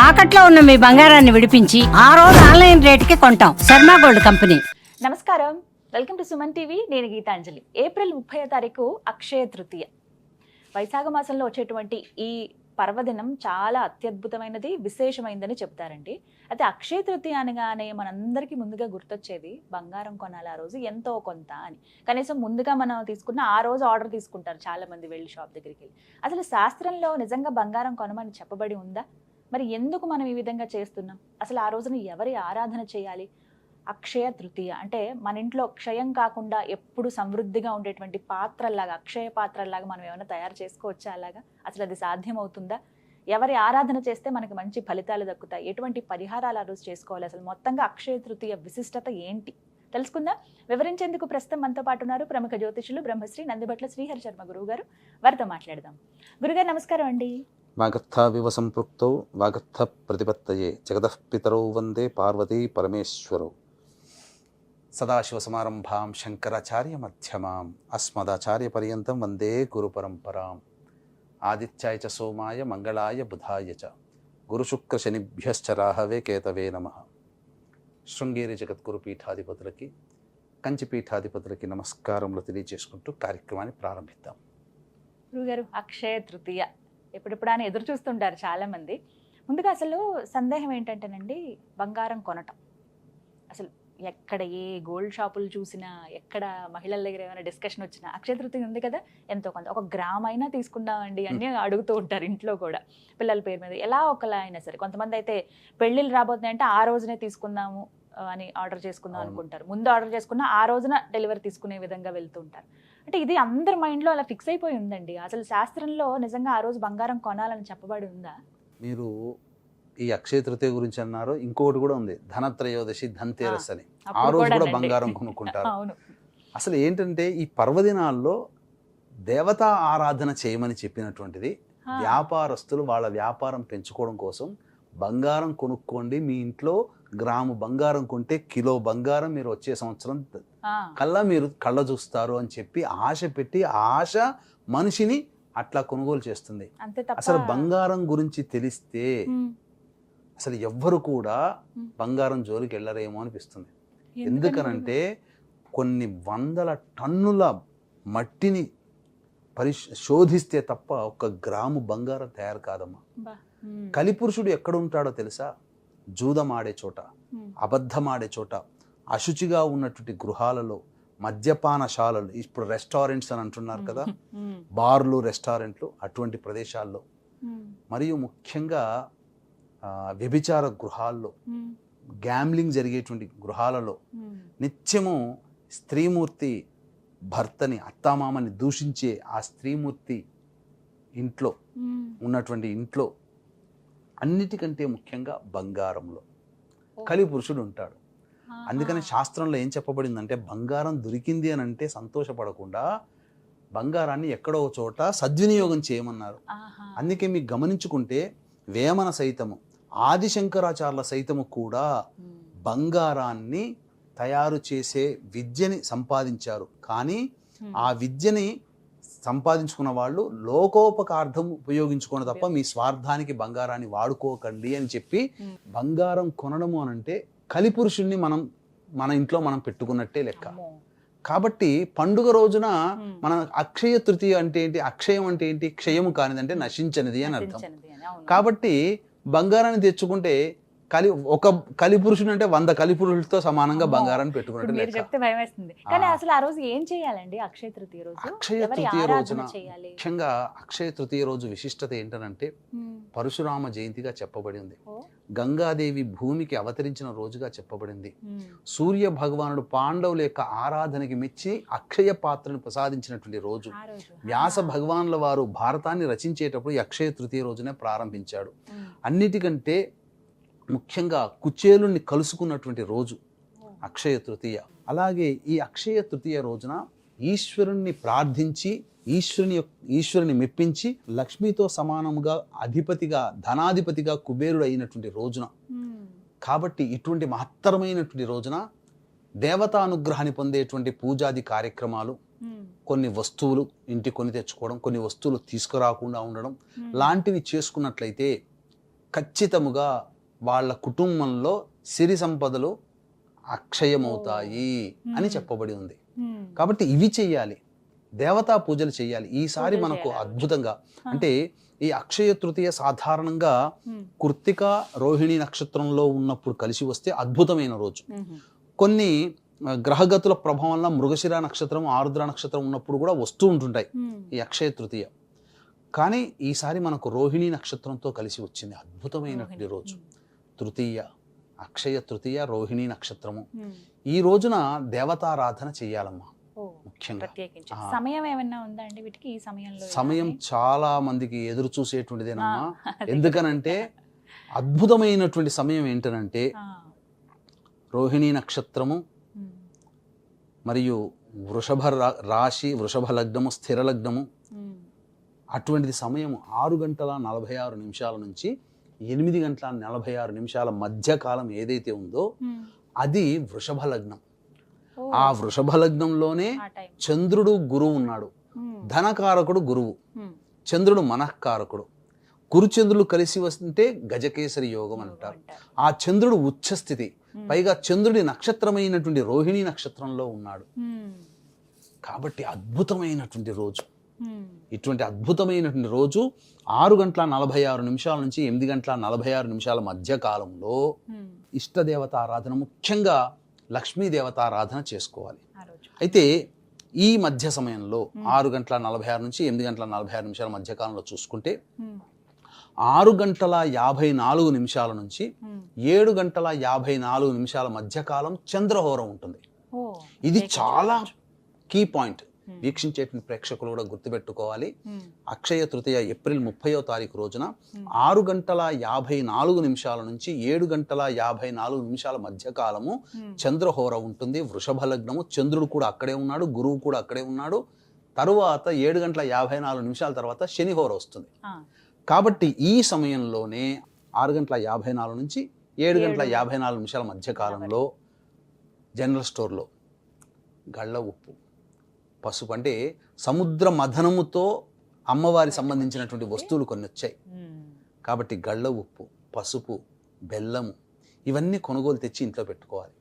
తాకట్లో ఉన్న మీ బంగారాన్ని విడిపించి ఆ రోజు ఆన్లైన్ రేటుకి కొంటాం. Sharma gold company. నమస్కారం, వెల్కమ్ టు సుమన్ టీవీ. నేను గీతాంజలి. ఏప్రిల్ 30వ తారీఖు అక్షయ తృతీయ. వైశాఖ మాసంలో వచ్చేటువంటి ఈ పర్వదినం చాలా అత్యద్భుతమైనది, విశేషమైందని చెప్తారండి. అయితే అక్షయ తృతీయ అనగానే మనందరికీ ముందుగా గుర్తొచ్చేది బంగారం కొనాలి ఆ రోజు ఎంతో కొంత అని. కనీసం ముందుగా మనం తీసుకున్న ఆ రోజు ఆర్డర్ తీసుకుంటారు చాలా మంది వెళ్ళి షాప్ దగ్గరికి వెళ్ళి. అసలు శాస్త్రంలో నిజంగా బంగారం కొనమని చెప్పబడి ఉందా? మరి ఎందుకు మనం ఈ విధంగా చేస్తున్నాం? అసలు ఆ రోజున ఎవరి ఆరాధన చేయాలి? అక్షయ తృతీయ అంటే మన ఇంట్లో క్షయం కాకుండా ఎప్పుడు సమృద్ధిగా ఉండేటువంటి పాత్రల్లాగా, అక్షయ పాత్రల్లాగా మనం ఏమైనా తయారు చేసుకోవచ్చా? అలాగా అసలు అది సాధ్యమవుతుందా? ఎవరి ఆరాధన చేస్తే మనకి మంచి ఫలితాలు దక్కుతాయి? ఎటువంటి పరిహారాలు ఆ రోజు చేసుకోవాలి? అసలు మొత్తంగా అక్షయ తృతీయ విశిష్టత ఏంటి తెలుసుకుందాం. వివరించేందుకు ప్రస్తుతం మనతో పాటు ఉన్నారు ప్రముఖ జ్యోతిషులు బ్రహ్మశ్రీ నందిబట్ల శ్రీహరి శర్మ గురువు గారు. వారితో మాట్లాడదాం. గురుగారు నమస్కారం అండి. వాగర్థావివ సంపృక్తౌ వాగర్థ ప్రతిపత్తయే జగతః పితరౌ వందే పార్వతీ పరమేశ్వరౌ. సదాశివసమారంభాం శంకరాచార్య మధ్యమాం అస్మదాచార్య పర్యంతం వందే గురు పరంపరాం. ఆదిత్యాయ చ సోమాయ మంగళాయ బుధాయ చ గురుశుక్ర శనిభ్యశ్చ రాహవే కేతవే నమః. శృంగేరి జగద్గురు పీఠాధిపతులకి, కంచి పీఠాధిపతులకి నమస్కారములు తెలియజేసుకుంటూ కార్యక్రమాన్ని ప్రారంభిద్దాం. గురుగారు, అక్షయ తృతీయ ఎప్పుడెప్పుడు అని ఎదురు చూస్తుంటారు చాలా మంది. ముందుగా అసలు సందేహం ఏంటంటేనండి, బంగారం కొనటం అసలు ఎక్కడ ఏ గోల్డ్ షాపులు చూసినా, ఎక్కడ మహిళల దగ్గర ఏమైనా డిస్కషన్ వచ్చినా అక్షయ తృతీయ ఉంది కదా, ఎంతో కొంత ఒక గ్రామ్ అయినా తీసుకుందామండి అని అడుగుతూ ఉంటారు. ఇంట్లో కూడా పిల్లల పేరు మీద ఎలా ఒకలా అయినా సరే. కొంతమంది అయితే పెళ్ళిళ్ళు రాబోతున్నాయంటే ఆ రోజునే తీసుకుందాము అని ఆర్డర్ చేసుకుందాం అనుకుంటారు. ముందు ఆర్డర్ చేసుకున్న ఆ రోజున డెలివరీ తీసుకునే విధంగా వెళ్తూ ఉంటారు. అంటే ఇది అందరి మైండ్లో అలా ఫిక్స్ అయిపోయి ఉందండి. అసలు శాస్త్రంలో నిజంగా ఆ రోజు బంగారం కొనాలని చెప్పబడి ఉందా? మీరు ఈ అక్షయ తృతీయ గురించి అన్నారు, ఇంకొకటి కూడా ఉంది, ధనత్రయోదశి, ధన్తేరస్ అని. ఆ రోజు కూడా బంగారం కొనుక్కుంటారు. అసలు ఏంటంటే ఈ పర్వదినాల్లో దేవతా ఆరాధన చేయమని చెప్పినటువంటిది, వ్యాపారస్తులు వాళ్ళ వ్యాపారం పెంచుకోవడం కోసం బంగారం కొనుక్కోండి, మీ ఇంట్లో గ్రాము బంగారం కొంటే కిలో బంగారం మీరు వచ్చే సంవత్సరం కల్లా మీరు కళ్ళ చూస్తారు అని చెప్పి ఆశ పెట్టి, ఆశ మనిషిని అట్లా కొనుగోలు చేస్తుంది. అసలు బంగారం గురించి తెలిస్తే అసలు ఎవ్వరు కూడా బంగారం జోలికి వెళ్ళరేమో అనిపిస్తుంది. ఎందుకనంటే కొన్ని వందల టన్నుల మట్టిని శోధిస్తే తప్ప ఒక్క గ్రాము బంగారం తయారు కాదమ్మా. కలిపురుషుడు ఎక్కడ ఉంటాడో తెలుసా? జూదమాడే చోట, అబద్ధమాడే చోట, అశుచిగా ఉన్నటువంటి గృహాలలో, మద్యపానశాలలు, ఇప్పుడు రెస్టారెంట్స్ అని అంటున్నారు కదా, బార్లు, రెస్టారెంట్లు, అటువంటి ప్రదేశాల్లో, మరియు ముఖ్యంగా వ్యభిచార గృహాల్లో, గ్యాంబ్లింగ్ జరిగేటువంటి గృహాలలో నిత్యము స్త్రీమూర్తి భర్తని, అత్తామామని దూషించే ఆ స్త్రీమూర్తి ఇంట్లో ఉన్నటువంటి ఇంట్లో అన్నిటికంటే ముఖ్యంగా బంగారంలో కలిపురుషుడు ఉంటాడు. అందుకని శాస్త్రంలో ఏం చెప్పబడిందంటే, బంగారం దొరికింది అని అంటే సంతోషపడకుండా బంగారాన్ని ఎక్కడో చోట సద్వినియోగం చేయమన్నారు. అందుకే మీకు గమనించుకుంటే వేమన సైతము, ఆదిశంకరాచార్యుల సైతము కూడా బంగారాన్ని తయారు చేసే విద్యని సంపాదించారు. కానీ ఆ విద్యని సంపాదించుకున్న వాళ్ళు లోకోపకార్థం ఉపయోగించుకోవడం తప్ప మీ స్వార్థానికి బంగారాన్ని వాడుకోకండి అని చెప్పి, బంగారం కొనడము అనంటే కలిపురుషుణ్ణి మన ఇంట్లో మనం పెట్టుకున్నట్టే లెక్క. కాబట్టి పండుగ రోజున మన అక్షయ తృతీయ అంటే ఏంటి? అక్షయం అంటే ఏంటి? క్షయము కానిదంటే నశించనిది అని అర్థం. కాబట్టి బంగారాన్ని తెచ్చుకుంటే ఒక కలిపురుషుడు అంటే 100 కలిపురుషులతో సమానంగా బంగారాన్ని పెట్టుకున్నట్టు లెక్క. చెప్తే భయం వేస్తుంది. కానీ అసలు ఆ రోజు ఏం చేయాలండి? అక్షయ తృతీయ రోజు, అక్షయ తృతీయ రోజున ముఖ్యంగా అక్షయ తృతీయ రోజు విశిష్టత ఏంటనంటే, పరశురామ జయంతిగా చెప్పబడింది, గంగాదేవి భూమికి అవతరించిన రోజుగా చెప్పబడింది, సూర్య భగవానుడు పాండవుల యొక్క ఆరాధనకి మెచ్చి అక్షయ పాత్రను ప్రసాదించినటువంటి రోజు, వ్యాస భగవానుల వారు భారతాన్ని రచించేటప్పుడు ఈ అక్షయ తృతీయ రోజునే ప్రారంభించాడు. అన్నిటికంటే ముఖ్యంగా కుచేలుని కలుసుకున్నటువంటి రోజు అక్షయ తృతీయ. అలాగే ఈ అక్షయ తృతీయ రోజున ఈశ్వరుణ్ణి ప్రార్థించి, ఈశ్వరుని మెప్పించి, లక్ష్మితో సమానముగా అధిపతిగా, ధనాధిపతిగా కుబేరుడు అయినటువంటి రోజున. కాబట్టి ఇటువంటి మహత్తరమైనటువంటి రోజున దేవతానుగ్రహాన్ని పొందేటువంటి పూజాది కార్యక్రమాలు, కొన్ని వస్తువులు ఇంటికి కొని తెచ్చుకోవడం, కొన్ని వస్తువులు తీసుకురాకుండా ఉండడం లాంటివి చేసుకున్నట్లయితే ఖచ్చితముగా వాళ్ళ కుటుంబంలో సిరి సంపదలు అక్షయమవుతాయి అని చెప్పబడి ఉంది. కాబట్టి ఇవి చెయ్యాలి, దేవతా పూజలు చేయాలి. ఈసారి పూజలు మనకు చేయాలి. అద్భుతంగా అంటే ఈ అక్షయ తృతీయ సాధారణంగా కృత్తిక రోహిణి నక్షత్రంలో ఉన్నప్పుడు కలిసి వస్తే అద్భుతమైన రోజు. కొన్ని గ్రహగతుల ప్రభావం వల్ల మృగశిర నక్షత్రం, ఆరుద్ర నక్షత్రం ఉన్నప్పుడు కూడా వస్తూ ఉంటుంటాయి ఈ అక్షయ తృతీయ. కానీ ఈసారి మనకు రోహిణి నక్షత్రంతో కలిసి వచ్చింది, అద్భుతమైనటువంటి రోజు తృతీయ, అక్షయ తృతీయ, రోహిణి నక్షత్రము. ఈ రోజున దేవతారాధన చెయ్యాలమ్మా. ముఖ్యంగా ప్రత్యేకించి సమయం ఏమైనా ఉందా అండి వీటికి? ఈ సమయంలో సమయం చాలా మందికి ఎదురు చూసేటువంటిదేనమ్మా. ఎందుకనంటే అద్భుతమైనటువంటి సమయం ఏంటనంటే రోహిణి నక్షత్రము మరియు వృషభ రాశి, వృషభ లగ్నము, స్థిర లగ్నము, అటువంటిది సమయం 6:46 నుంచి 8:46 మధ్య కాలం ఏదైతే ఉందో అది వృషభ లగ్నం. ఆ వృషభ లగ్నంలోనే చంద్రుడు గురువు ఉన్నాడు. ధనకారకుడు గురువు, చంద్రుడు మనఃకారకుడు. గురుచంద్రులు కలిసి వస్తుంటే గజకేసరి యోగం అంటారు. ఆ చంద్రుడు ఉచ్చస్థితి, పైగా చంద్రుడి నక్షత్రమైనటువంటి రోహిణి నక్షత్రంలో ఉన్నాడు. కాబట్టి అద్భుతమైనటువంటి రోజు. ఇటువంటి అద్భుతమైనటువంటి రోజు 6:46 నుంచి 8:46 మధ్య కాలంలో ఇష్టదేవత ఆరాధన, ముఖ్యంగా లక్ష్మీదేవత ఆరాధన చేసుకోవాలి. అయితే ఈ మధ్య సమయంలో 6:46 నుంచి 8:46 మధ్య కాలంలో చూసుకుంటే 6:54 నుంచి 7:54 మధ్య కాలం చంద్రహోరం ఉంటుంది. ఇది చాలా కీ పాయింట్. వీక్షించేటువంటి ప్రేక్షకులు కూడా గుర్తుపెట్టుకోవాలి. అక్షయ తృతీయ ఏప్రిల్ 30వ తారీఖు రోజున 6:54 నుంచి 7:54 మధ్య కాలము చంద్రహోర ఉంటుంది. వృషభ లగ్నము, చంద్రుడు కూడా అక్కడే ఉన్నాడు, గురువు కూడా అక్కడే ఉన్నాడు. తరువాత 7:54 తర్వాత శనిహోర వస్తుంది. కాబట్టి ఈ సమయంలోనే 6:54 నుంచి 7:54 మధ్య కాలంలో జనరల్ స్టోర్లో గళ్ళ ఉప్పు, పసుపు, అంటే సముద్ర మథనముతో అమ్మవారి సంబంధించినటువంటి వస్తువులు కొన్ని వచ్చాయి. కాబట్టి గళ్ళ ఉప్పు, పసుపు, బెల్లము ఇవన్నీ కొనుగోలు తెచ్చి ఇంట్లో పెట్టుకోవాలి.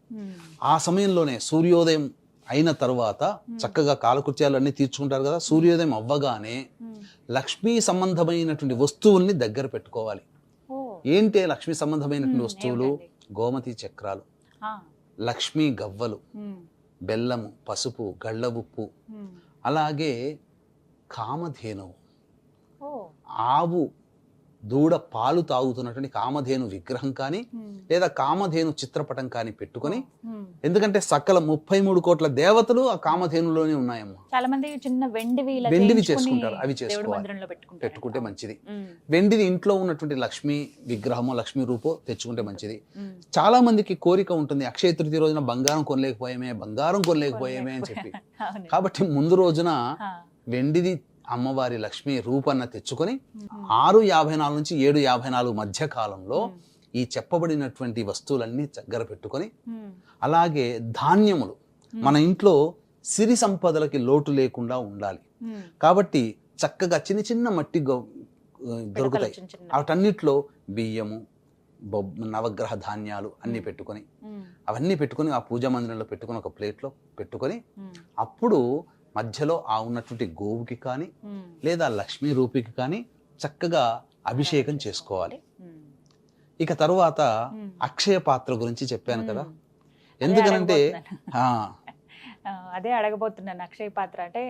ఆ సమయంలోనే సూర్యోదయం అయిన తర్వాత చక్కగా కాలకృత్యాలు అన్నీ తీర్చుకుంటారు కదా, సూర్యోదయం అవ్వగానే లక్ష్మీ సంబంధమైనటువంటి వస్తువుల్ని దగ్గర పెట్టుకోవాలి. ఏంటి లక్ష్మీ సంబంధమైనటువంటి వస్తువులు? గోమతి చక్రాలు, లక్ష్మీ గవ్వలు, బెల్లము, పసుపు, గళ్ళ ఉప్పు, అలాగే కామధేనువు, ఆవు దూడ పాలు తాగుతున్నటువంటి కామధేను విగ్రహం కానీ లేదా కామధేను చిత్రపటం కానీ పెట్టుకొని, ఎందుకంటే సకల 33 కోట్ల దేవతలు ఆ కామధేనులోనే ఉన్నాయమ్మా. చాలా మంది చిన్న వెండివి చేసుకుంటారు, అవి చేసుకోవాలి, పెట్టుకుంటే మంచిది. వెండిది ఇంట్లో ఉన్నటువంటి లక్ష్మీ విగ్రహమో లక్ష్మీ రూపో తెచ్చుకుంటే మంచిది. చాలా మందికి కోరిక ఉంటుంది, అక్షయ తృతీయ రోజున బంగారం కొనలేకపోయామే అని చెప్పి. కాబట్టి ముందు రోజున వెండిది అమ్మవారి లక్ష్మీ రూపన్న తెచ్చుకొని 6:54 నుంచి 7:54 మధ్య కాలంలో ఈ చెప్పబడినటువంటి వస్తువులన్నీ దగ్గర పెట్టుకొని, అలాగే ధాన్యములు, మన ఇంట్లో సిరి సంపదలకి లోటు లేకుండా ఉండాలి కాబట్టి చక్కగా చిన్న చిన్న మట్టి దొరుకుతాయి, వాటన్నిటిలో బియ్యము, నవగ్రహ ధాన్యాలు అన్నీ పెట్టుకొని, అవన్నీ పెట్టుకొని ఆ పూజా మందిరంలో పెట్టుకొని ఒక ప్లేట్లో పెట్టుకొని, అప్పుడు మధ్యలో ఆ ఉన్నటువంటి గోవుకి కానీ లేదా లక్ష్మీ రూపికి కానీ చక్కగా అభిషేకం చేసుకోవాలి. ఇక తరువాత అక్షయ పాత్ర గురించి చెప్పాను కదా, ఎందుకనంటే అదే అడగబోతున్నాను. అక్షయ పాత్ర అంటే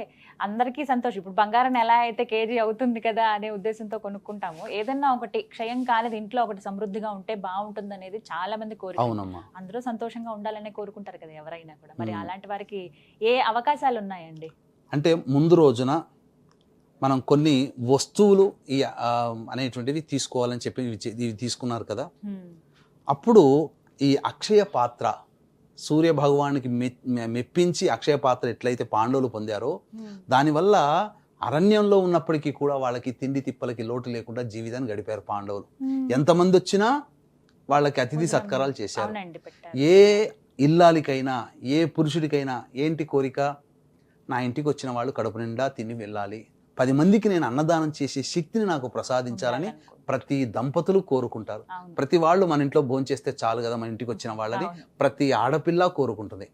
అందరికీ సంతోషం. ఇప్పుడు బంగారం ఎలా అయితే కేజీ అవుతుంది కదా అనే ఉద్దేశంతో కొనుక్కుంటాము, ఏదన్నా ఒకటి క్షయం కాలేదు ఇంట్లో ఒకటి సమృద్ధిగా ఉంటే బాగుంటుంది అనేది చాలా మంది కోరిక. అందరూ సంతోషంగా ఉండాలనే కోరుకుంటారు కదా ఎవరైనా కూడా. మరి అలాంటి వారికి ఏ అవకాశాలు ఉన్నాయండి? అంటే ముందు రోజున మనం కొన్ని వస్తువులు అనేటువంటివి తీసుకోవాలని చెప్పి ఇవి తీసుకున్నారు కదా, అప్పుడు ఈ అక్షయ పాత్ర సూర్య భగవానికి మెప్పించి అక్షయ పాత్ర ఎట్లయితే పాండవులు పొందారో, దానివల్ల అరణ్యంలో ఉన్నప్పటికీ కూడా వాళ్ళకి తిండి తిప్పలకి లోటు లేకుండా జీవితాన్ని గడిపారు పాండవులు. ఎంతమంది వచ్చినా వాళ్ళకి అతిథి సత్కారాలు చేశారు. ఏ ఇల్లాలికైనా ఏ పురుషుడికైనా ఏంటి కోరిక? నా ఇంటికి వచ్చిన వాళ్ళు కడుపు నిండా తిని వెళ్ళాలి, 10 మందికి నేను అన్నదానం చేసే శక్తిని నాకు ప్రసాదించాలని ప్రతి దంపతులు కోరుకుంటారు. అవును. ప్రతి వాళ్ళు మన ఇంట్లో భోంచేస్తే చాలు కదా మన ఇంటికి వచ్చిన వాళ్ళని అవును. ప్రతి ఆడపిల్ల కోరుకుంటుంది.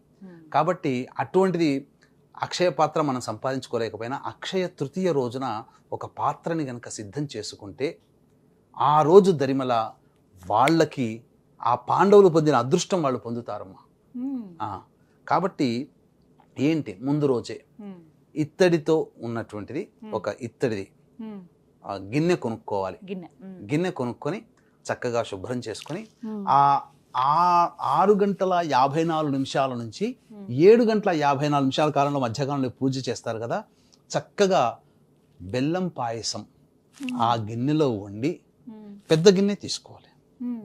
కాబట్టి అటువంటిది అక్షయ పాత్ర మనం సంపాదించుకోలేకపోయినా అక్షయ తృతీయ రోజున ఒక పాత్రని గనక సిద్ధం చేసుకుంటే ఆ రోజు దరిమల వాళ్ళకి ఆ పాండవులు పొందిన అదృష్టం వాళ్ళు పొందుతారమ్మా. కాబట్టి ఏంటి ముందు రోజే ఇత్తడితో ఉన్నటువంటిది ఒక ఇత్తడిది గిన్నె కొనుక్కోవాలి. గిన్నె కొనుక్కొని చక్కగా శుభ్రం చేసుకొని ఆ 6:54 నుంచి 7:54 కాలంలో మధ్యకాలంలో పూజ చేస్తారు కదా, చక్కగా బెల్లం పాయసం ఆ గిన్నెలో వండి, పెద్ద గిన్నె తీసుకోవాలి,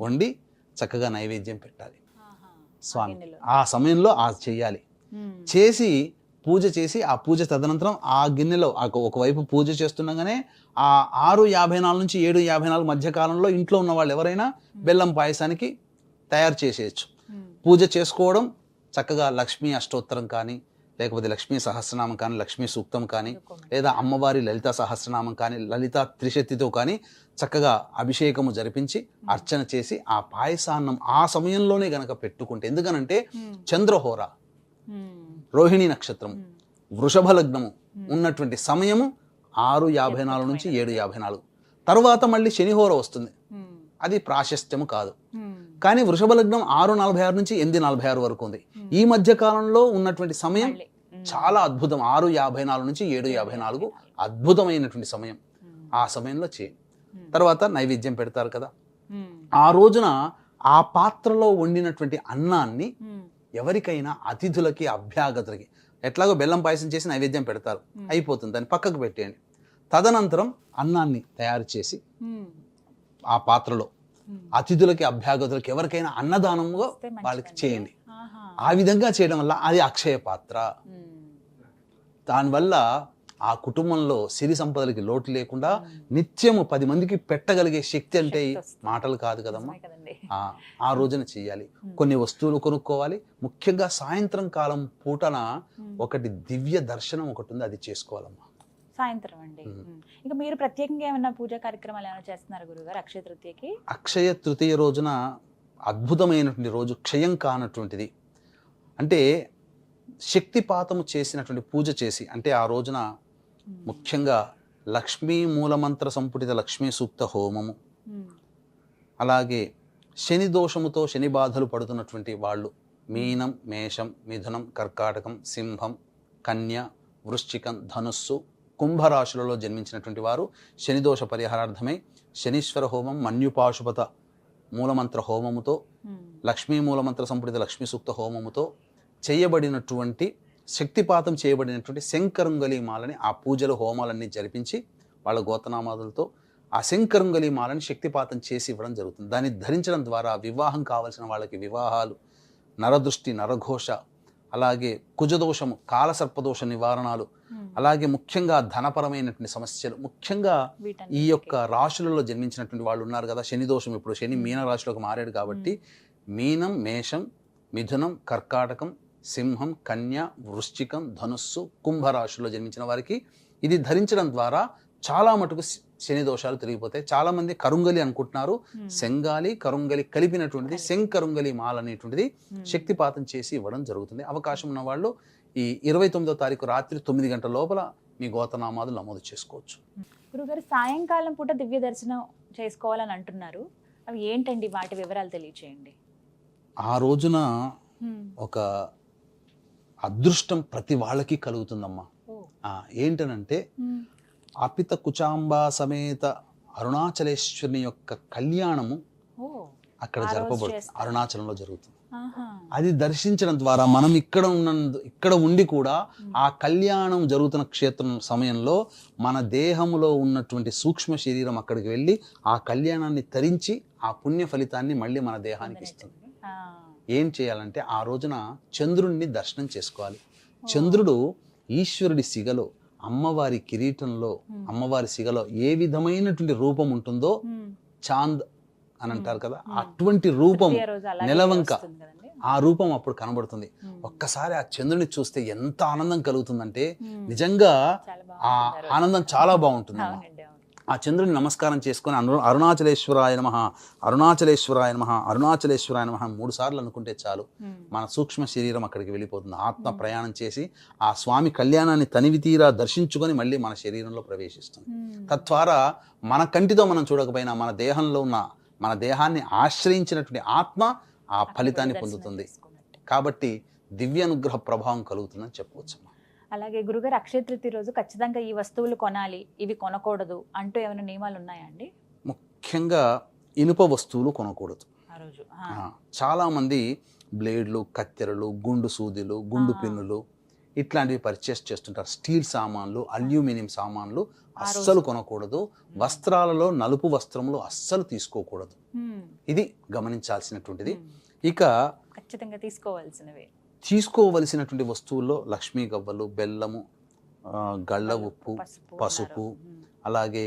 వండి చక్కగా నైవేద్యం పెట్టాలి స్వామి. ఆ సమయంలో చెయ్యాలి. చేసి పూజ చేసి ఆ పూజ తదనంతరం ఆ గిన్నెలో ఒకవైపు పూజ చేస్తుండగానే ఆ 6:54 నుంచి 7:54 మధ్య కాలంలో ఇంట్లో ఉన్న వాళ్ళు ఎవరైనా బెల్లం పాయసానికి తయారు చేసేయచ్చు. పూజ చేసుకోవడం చక్కగా లక్ష్మీ అష్టోత్తరం కానీ, లేకపోతే లక్ష్మీ సహస్రనామం కానీ, లక్ష్మీ సూక్తం కానీ, లేదా అమ్మవారి లలితా సహస్రనామం కానీ, లలితా త్రిశక్తితో కానీ చక్కగా అభిషేకము జరిపించి అర్చన చేసి ఆ పాయసాన్నం ఆ సమయంలోనే గనక పెట్టుకుంటే, ఎందుకనంటే చంద్రహోర, రోహిణి నక్షత్రం, వృషభ లగ్నము ఉన్నటువంటి సమయము 6:54 నుంచి 7:54. తర్వాత మళ్ళీ శనిహోర వస్తుంది, అది ప్రాశస్త్యము కాదు. కానీ వృషభ లగ్నం 6:46 నుంచి 8:46 వరకు ఉంది. ఈ మధ్య కాలంలో ఉన్నటువంటి సమయం చాలా అద్భుతం. 6:54 నుంచి 7:54 అద్భుతమైనటువంటి సమయం. ఆ సమయంలో చేయండి. తర్వాత నైవేద్యం పెడతారు కదా, ఆ రోజున ఆ పాత్రలో వండినటువంటి అన్నాన్ని ఎవరికైనా అతిథులకి అభ్యాగతులకి, ఎట్లాగో బెల్లం పాయసం చేసి నైవేద్యం పెడతారు, అయిపోతుంది, దాన్ని పక్కకు పెట్టేయండి. తదనంతరం అన్నాన్ని తయారు చేసి ఆ పాత్రలో అతిథులకి అభ్యాగతులకి ఎవరికైనా అన్నదానముగా వాళ్ళకి చేయండి. ఆ విధంగా చేయడం వల్ల అది అక్షయ పాత్ర. దానివల్ల ఆ కుటుంబంలో సిరి సంపదలకి లోటు లేకుండా నిత్యము 10 మందికి పెట్టగలిగే శక్తి అంటే మాటలు కాదు కదమ్మా. ఆ రోజున చెయ్యాలి. కొన్ని వస్తువులు కొనుక్కోవాలి. ముఖ్యంగా సాయంత్రం కాలం పూటన ఒకటి దివ్య దర్శనం ఒకటి ఉంది, అది చేసుకోవాలమ్మా సాయంత్రం అండి. ఇంకా మీరు ప్రత్యేకంగా ఏమైనా పూజా కార్యక్రమాలు ఏమైనా చేస్తున్నారు గురుగారు అక్షయ తృతీయకి? అక్షయ తృతీయ రోజున అద్భుతమైనటువంటి రోజు, క్షయం కానటువంటిది. అంటే శక్తిపాతము చేసినటువంటి పూజ చేసి, అంటే ఆ రోజున ముఖ్యంగా లక్ష్మీ మూలమంత్ర సంపుటిత లక్ష్మీ సూక్త హోమము, అలాగే శని దోషముతో శని బాధలు పడుతున్నటువంటి వాళ్ళు మీనం, మేషం, మిథునం, కర్కాటకం, సింహం, కన్య, వృశ్చికం, ధనుస్సు, కుంభరాశులలో జన్మించినటువంటి వారు శనిదోష పరిహారార్థమై శనీశ్వర హోమం, మన్యుపాశుపత మూలమంత్ర హోమముతో, లక్ష్మీ మూలమంత్ర సంపుటిత లక్ష్మీ సూక్త హోమముతో చేయబడినటువంటి శక్తిపాతం చేయబడినటువంటి శంకరుంగలి మాలని ఆ పూజలు హోమాలన్నీ జరిపించి వాళ్ళ గోతనామాదులతో ఆ శంకరుంగలి మాలని శక్తిపాతం చేసి ఇవ్వడం జరుగుతుంది. దాన్ని ధరించడం ద్వారా వివాహం కావలసిన వాళ్ళకి వివాహాలు, నరదృష్టి, నరఘోష, అలాగే కుజదోషము, కాలసర్పదోష నివారణాలు, అలాగే ముఖ్యంగా ధనపరమైనటువంటి సమస్యలు, ముఖ్యంగా ఈ యొక్క రాశులలో జన్మించినటువంటి వాళ్ళు ఉన్నారు కదా, శని దోషం, ఇప్పుడు శని మీన రాశిలోకి మారాడు కాబట్టి మీనం, మేషం, మిథునం, కర్కాటకం, సింహం, కన్య, వృశ్చికం, ధనుస్సు, కుంభరాశుల్లో జన్మించిన వారికి ఇది ధరించడం ద్వారా చాలా మటుకు శని దోషాలు తిరిగిపోతాయి. చాలా మంది కరుంగలి అనుకుంటున్నారు, శంగాలి కరుంగలి కలిపినటువంటిది శంకరుంగలి మాల అనేటువంటిది శక్తిపాతం చేసి ఇవ్వడం జరుగుతుంది. అవకాశం ఉన్న వాళ్ళు ఈ 29వ తారీఖు రాత్రి 9 గంటల లోపల మీ గోతనామాదులు నమోదు చేసుకోవచ్చు. గురుగారు సాయంకాలం పూట దివ్య దర్శనం చేసుకోవాలని అంటున్నారు, అవి ఏంటండి, వాటి వివరాలు తెలియచేయండి. ఆ రోజున ఒక అదృష్టం ప్రతి వాళ్ళకి కలుగుతుందమ్మా. ఏంటనంటే అపిత కుచాంబా సమేత అరుణాచలేశ్వరుని యొక్క కళ్యాణము అక్కడ జరపబడుతుంది, అరుణాచలంలో జరుగుతుంది. అది దర్శించడం ద్వారా మనం ఇక్కడ ఉండి కూడా ఆ కళ్యాణం జరుగుతున్న క్షేత్రం సమయంలో మన దేహంలో ఉన్నటువంటి సూక్ష్మ శరీరం అక్కడికి వెళ్ళి ఆ కళ్యాణాన్ని తరించి ఆ పుణ్య ఫలితాన్ని మళ్ళీ మన దేహానికి ఇస్తుంది. ఏం చేయాలంటే ఆ రోజున చంద్రుడిని దర్శనం చేసుకోవాలి. చంద్రుడు ఈశ్వరుడి సిగలో, అమ్మవారి కిరీటంలో, అమ్మవారి సిగలో ఏ విధమైనటువంటి రూపం ఉంటుందో చాంద్ అని అంటారు కదా, అటువంటి రూపం తృతీయ రోజు అలాగే నెలవంక వస్తుంది కదండి. ఆ రూపం అప్పుడు కనబడుతుంది. ఒక్కసారి ఆ చంద్రుని చూస్తే ఎంత ఆనందం కలుగుతుందంటే నిజంగా చాలా ఆ బాగుంటుంది. ఆనందం చాలా బాగుంటుంది. అవునండి, అవును. ఆ చంద్రుని నమస్కారం చేసుకొని అరుణాచలేశ్వరాయ నమః, అరుణాచలేశ్వరాయ నమః, అరుణాచలేశ్వరాయ నమః 3 సార్లు అనుకుంటే చాలు మన సూక్ష్మ శరీరం అక్కడికి వెళ్ళిపోతుంది. ఆత్మ ప్రయాణం చేసి ఆ స్వామి కళ్యాణాన్ని తనివి తీరా దర్శించుకొని మళ్ళీ మన శరీరంలో ప్రవేశిస్తుంది. తద్వారా మన కంటితో మనం చూడకపోయినా మన దేహంలో ఉన్న, మన దేహాన్ని ఆశ్రయించినటువంటి ఆత్మ ఆ ఫలితాన్ని పొందుతుంది. కాబట్టి దివ్యానుగ్రహ ప్రభావం కలుగుతుందని చెప్పవచ్చు. అలాగే గురుగారు, అక్షయ తృతీయ రోజు ఖచ్చితంగా ఈ వస్తువులు కొనాలి, ఇవి కొనకూడదు అంటూ ఏమైనా నియమాలు ఉన్నాయా అండి? ముఖ్యంగా ఇనుప వస్తువులు కొనకూడదు ఆ రోజు చాలా మంది బ్లేడ్లు, కత్తెరలు, గుండు సూదులు, గుండు పిన్నులు ఇట్లాంటివి పర్చేస్ చేస్తుంటారు. స్టీల్ సామాన్లు, అల్యూమినియం సామాన్లు అస్సలు కొనకూడదు. వస్త్రాలలో నలుపు వస్త్రములు అస్సలు తీసుకోకూడదు. ఇది గమనించాల్సినటువంటిది. ఇక ఖచ్చితంగా తీసుకోవాల్సినవి తీసుకోవలసినటువంటి వస్తువుల్లో లక్ష్మీ గవ్వలు, బెల్లము, గళ్ళ ఉప్పు, పసుపు, అలాగే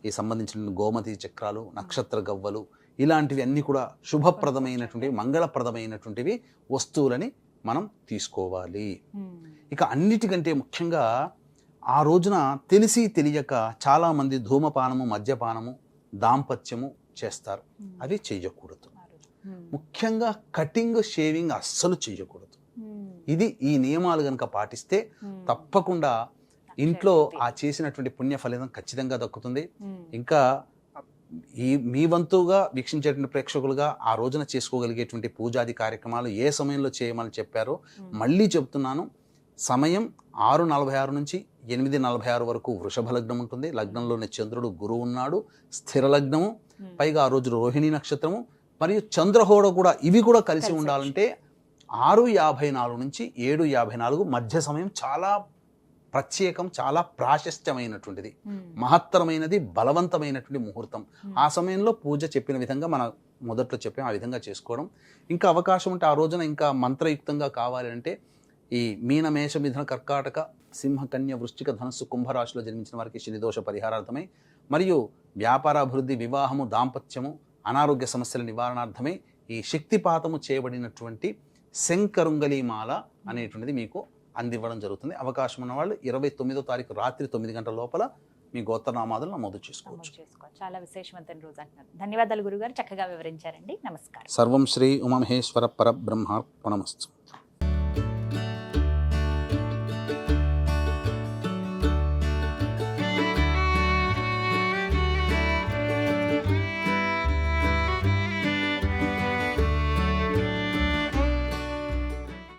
ఈ సంబంధించిన గోమతి చక్రాలు, నక్షత్ర గవ్వలు, ఇలాంటివి అన్నీ కూడా శుభప్రదమైనటువంటివి, మంగళప్రదమైనటువంటివి వస్తువులని మనం తీసుకోవాలి. ఇక అన్నిటికంటే ముఖ్యంగా ఆ రోజున తెలిసి తెలియక చాలామంది ధూమపానము, మద్యపానము, దాంపత్యము చేస్తారు. అవి చేయకూడదు. ముఖ్యంగా కటింగ్, షేవింగ్ అస్సలు చేయకూడదు. ఇది ఈ నియమాలు కనుక పాటిస్తే తప్పకుండా ఇంట్లో ఆ చేసినటువంటి పుణ్య ఫలితం ఖచ్చితంగా దక్కుతుంది. ఇంకా మీ వంతుగా వీక్షించేటువంటి ప్రేక్షకులుగా ఆ రోజున చేసుకోగలిగేటువంటి పూజాది కార్యక్రమాలు ఏ సమయంలో చేయమని చెప్పారో మళ్ళీ చెప్తున్నాను. సమయం 6:46 నుంచి 8:46 వరకు వృషభ లగ్నం ఉంటుంది. లగ్నంలోనే చంద్రుడు, గురువు ఉన్నాడు, స్థిర లగ్నము, పైగా ఆ రోజు రోహిణి నక్షత్రము మరియు చంద్రహోడ కూడా, ఇవి కూడా కలిసి ఉండాలంటే 6:54 నుంచి 7:54 మధ్య సమయం చాలా ప్రత్యేకం, చాలా ప్రాశస్త్యమైనటువంటిది, మహత్తరమైనది, బలవంతమైనటువంటి ముహూర్తం. ఆ సమయంలో పూజ చెప్పిన విధంగా మన మొదట్లో చెప్పాం, ఆ విధంగా చేసుకోవడం. ఇంకా అవకాశం ఉంటే ఆ రోజున ఇంకా మంత్రయుక్తంగా కావాలి అంటే ఈ మీన, మేష, మిథున, కర్కాటక, సింహ, కన్య, వృశ్చిక, ధనుస్సు, కుంభరాశిలో జన్మించిన వారికి శనిదోష పరిహారార్థమై మరియు వ్యాపారాభివృద్ధి, వివాహము, దాంపత్యము, అనారోగ్య సమస్యల నివారణార్థమై ఈ శక్తిపాతము చేయబడినటువంటి శంకరుంగలీమాల అనేటువంటిది మీకు అందివ్వడం జరుగుతుంది. అవకాశం ఉన్న వాళ్ళు 29వ తారీఖు రాత్రి 9 గంటల లోపల మీ గోత్రనామాదులు నమోదు చేసుకోవచ్చు. చాలా విశేషవంతమైన రోజు అంటున్నారు. ధన్యవాదాలు గురుగారు, చక్కగా వివరించారండి. నమస్కారం. సర్వం శ్రీ ఉమామహేశ్వర పరబ్రహ్మార్పణమస్తు.